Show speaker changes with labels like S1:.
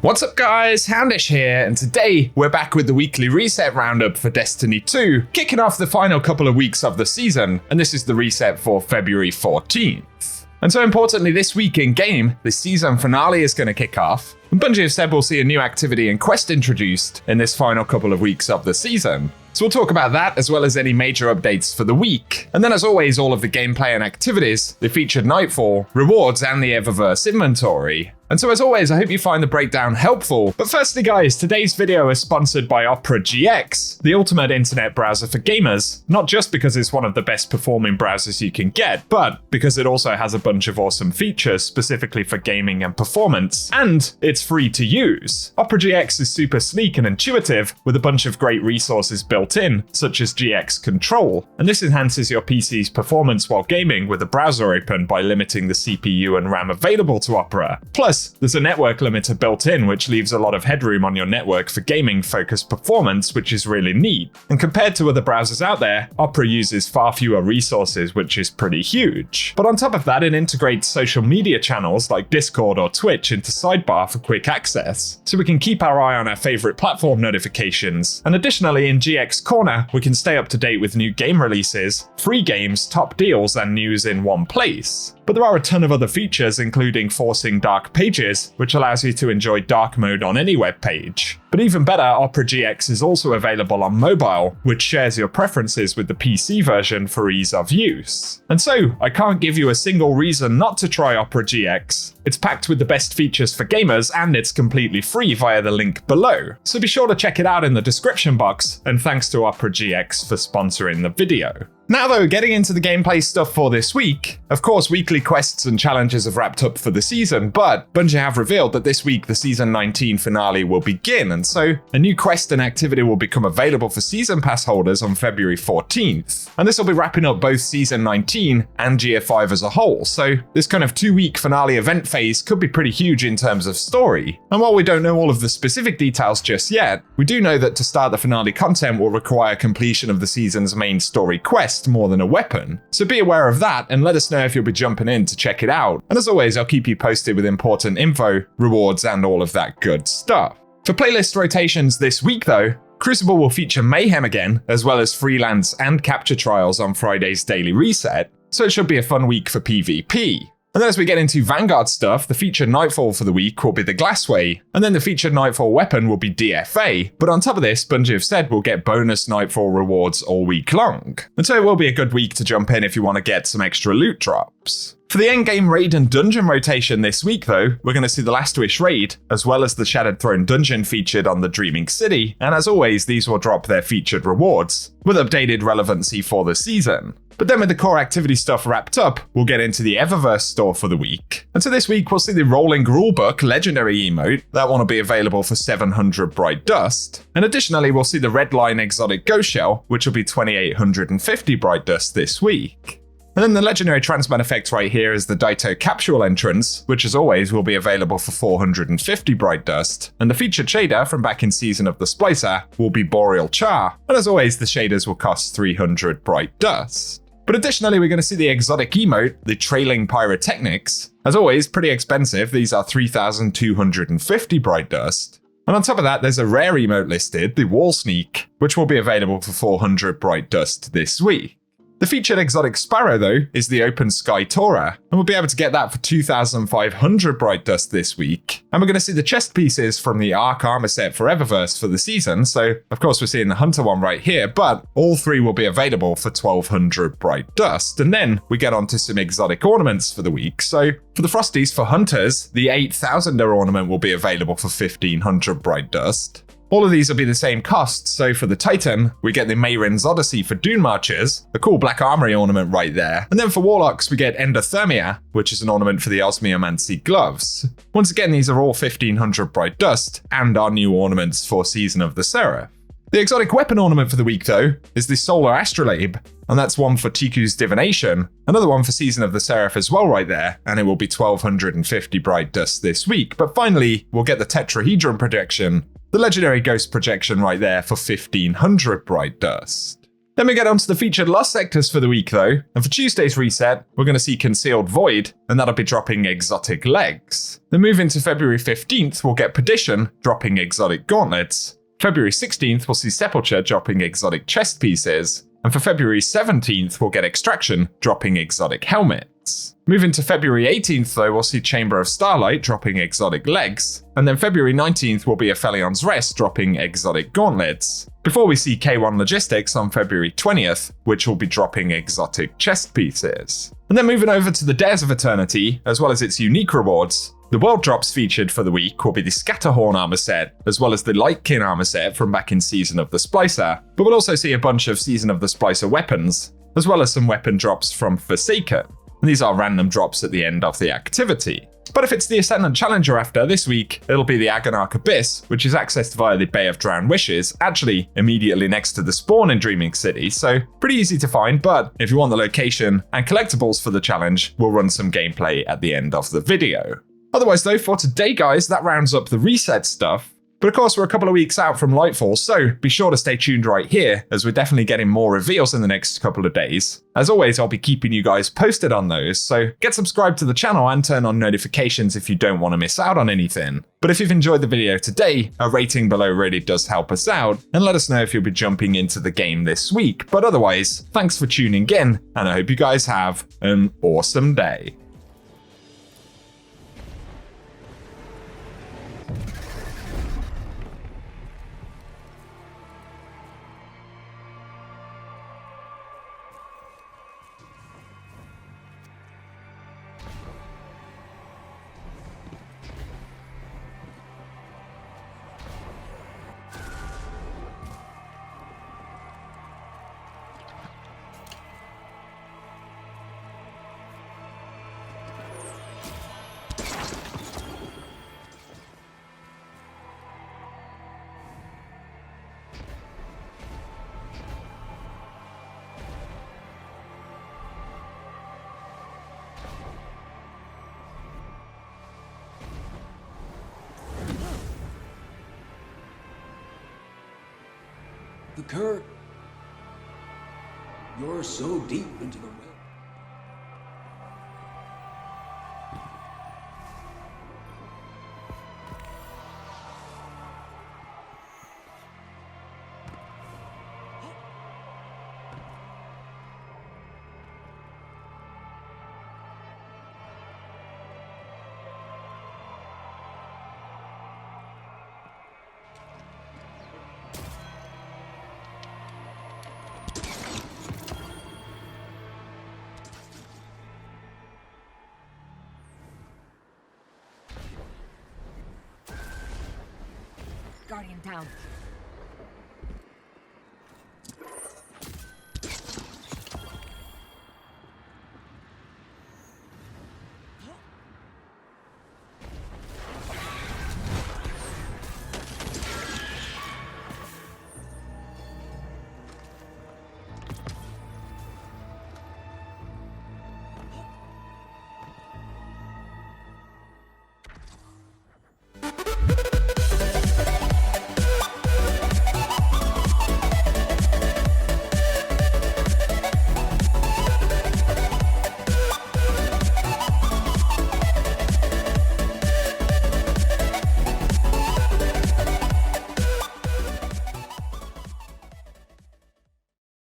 S1: What's up guys, Houndish here, and today we're back with the weekly reset roundup for Destiny 2, kicking off the final couple of weeks of the season, and this is the reset for February 14th. And so importantly, this week in game, the season finale is going to kick off, and Bungie have said we'll see a new activity and quest introduced in this final couple of weeks of the season. So we'll talk about that as well as any major updates for the week. And then as always, all of the gameplay and activities, the featured Nightfall, rewards and the Eververse inventory. And so as always, I hope you find the breakdown helpful. But firstly guys, today's video is sponsored by Opera GX, the ultimate internet browser for gamers, not just because it's one of the best performing browsers you can get, but because it also has a bunch of awesome features specifically for gaming and performance, and it's free to use. Opera GX is super sleek and intuitive with a bunch of great resources built in, such as GX Control, and this enhances your PC's performance while gaming with the browser open by limiting the CPU and RAM available to Opera. Plus, there's a network limiter built in, which leaves a lot of headroom on your network for gaming-focused performance, which is really neat. And compared to other browsers out there, Opera uses far fewer resources, which is pretty huge. But on top of that, it integrates social media channels like Discord or Twitch into Sidebar for quick access, so we can keep our eye on our favorite platform notifications. And additionally, in GX Corner, we can stay up to date with new game releases, free games, top deals, and news in one place. But there are a ton of other features, including forcing dark pages, which allows you to enjoy dark mode on any web page. But even better, Opera GX is also available on mobile, which shares your preferences with the PC version for ease of use. And so, I can't give you a single reason not to try Opera GX. It's packed with the best features for gamers, and it's completely free via the link below. So be sure to check it out in the description box, and thanks to Opera GX for sponsoring the video. Now though, getting into the gameplay stuff for this week, of course weekly quests and challenges have wrapped up for the season, but Bungie have revealed that this week the Season 19 finale will begin, and so a new quest and activity will become available for Season Pass holders on February 14th. And this will be wrapping up both Season 19 and GF5 as a whole, so this kind of 2-week finale event phase could be pretty huge in terms of story. And while we don't know all of the specific details just yet, we do know that to start the finale content will require completion of the season's main story quest more than a weapon. So be aware of that and let us know if you'll be jumping in to check it out. And as always, I'll keep you posted with important info, rewards, and all of that good stuff. For playlist rotations this week though, Crucible will feature Mayhem again, as well as Freelance and Capture Trials on Friday's daily reset, so it should be a fun week for PvP. And then as we get into Vanguard stuff, the featured Nightfall for the week will be the Glassway, and then the featured Nightfall weapon will be DFA, but on top of this, Bungie have said we'll get bonus Nightfall rewards all week long. And so it will be a good week to jump in if you want to get some extra loot drops. For the endgame raid and dungeon rotation this week though, we're going to see the Last Wish raid, as well as the Shattered Throne dungeon featured on the Dreaming City, and as always, these will drop their featured rewards, with updated relevancy for the season. But then with the core activity stuff wrapped up, we'll get into the Eververse store for the week. And so this week we'll see the Rolling Rulebook legendary emote, that one will be available for 700 Bright Dust. And additionally we'll see the Redline exotic Ghost Shell, which will be 2850 Bright Dust this week. And then the legendary transmat effect right here is the Daito Capsule entrance, which as always will be available for 450 Bright Dust. And the featured shader from back in Season of the Splicer will be Boreal Char. And as always, the shaders will cost 300 Bright Dust. But additionally, we're going to see the exotic emote, the Trailing Pyrotechnics. As always, pretty expensive, these are 3,250 Bright Dust. And on top of that, there's a rare emote listed, the Wall Sneak, which will be available for 400 Bright Dust this week. The featured exotic Sparrow though is the Open Sky Tora, and we'll be able to get that for 2,500 Bright Dust this week. And we're going to see the chest pieces from the Arc Armor set for Eververse for the season, so of course we're seeing the Hunter one right here, but all three will be available for 1,200 Bright Dust. And then we get onto some exotic ornaments for the week, so for the Frosties for Hunters, the 8,000er ornament will be available for 1,500 Bright Dust. All of these will be the same cost, so for the Titan, we get the Mayrin's Odyssey for Dune Marchers, a cool Black Armory ornament right there. And then for Warlocks, we get Endothermia, which is an ornament for the Osmiomancy gloves. Once again, these are all 1,500 Bright Dust, and our new ornaments for Season of the Seraph. The exotic weapon ornament for the week though, is the Solar Astrolabe, and that's one for Tiku's Divination, another one for Season of the Seraph as well right there, and it will be 1,250 Bright Dust this week. But finally, we'll get the Tetrahedron projection, the legendary Ghost projection right there for 1,500 Bright Dust. Then we get onto the featured lost sectors for the week though, and for Tuesday's reset, we're going to see Concealed Void, and that'll be dropping exotic legs. Then moving to February 15th, we'll get Perdition, dropping exotic gauntlets. February 16th, we'll see Sepulture dropping exotic chest pieces. And for February 17th, we'll get Extraction, dropping exotic helmets. Moving to February 18th though, we'll see Chamber of Starlight dropping exotic legs. And then February 19th will be Aphelion's Rest dropping exotic gauntlets. Before we see K1 Logistics on February 20th, which will be dropping exotic chest pieces. And then moving over to the Dares of Eternity, as well as its unique rewards, the world drops featured for the week will be the Scatterhorn armor set, as well as the Lightkin armor set from back in Season of the Splicer, but we'll also see a bunch of Season of the Splicer weapons, as well as some weapon drops from Forsaken. And these are random drops at the end of the activity. But if it's the Ascendant Challenge you're after this week, it'll be the Agonarch Abyss, which is accessed via the Bay of Drowned Wishes, actually immediately next to the spawn in Dreaming City, so pretty easy to find, but if you want the location and collectibles for the challenge, we'll run some gameplay at the end of the video. Otherwise though, for today guys, that rounds up the reset stuff. But of course, we're a couple of weeks out from Lightfall, so be sure to stay tuned right here, as we're definitely getting more reveals in the next couple of days. As always, I'll be keeping you guys posted on those, so get subscribed to the channel and turn on notifications if you don't want to miss out on anything. But if you've enjoyed the video today, a rating below really does help us out, and let us know if you'll be jumping into the game this week. But otherwise, thanks for tuning in, and I hope you guys have an awesome day.
S2: The current. You're so deep into the well.
S3: Guardian down.